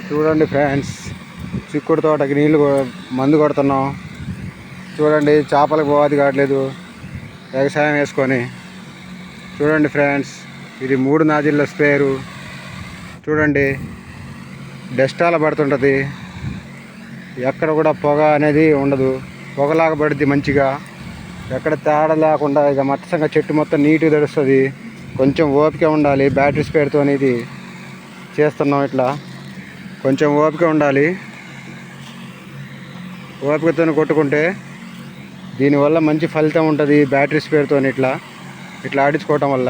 చూడండి ఫ్రెండ్స్, చిక్కుడు తోటకి మందు కొడుతున్నాం. చూడండి, చేపలకు పోవాలి కావట్లేదు వ్యవసాయం వేసుకొని. చూడండి ఫ్రెండ్స్, ఇది 3 నాజిల్ల స్ప్రేయరు. చూడండి, డస్టాల పడుతుంటుంది, ఎక్కడ కూడా పొగ అనేది ఉండదు. పొగలాగా పడుద్ది మంచిగా, ఎక్కడ తేడా లేకుండా. ఇక మొత్తంగా చెట్టు మొత్తం నీట్గా తడుస్తుంది. కొంచెం ఓపిక ఉండాలి. బ్యాటరీ స్ప్రేయర్తో అనేది చేస్తున్నాం. ఇట్లా కొంచెం ఓపిక ఉండాలి. ఓపికతో కొట్టుకుంటే దీనివల్ల మంచి ఫలితం ఉంటుంది. బ్యాటరీ స్ప్రేయర్తో ఇట్లా ఆడించుకోవటం వల్ల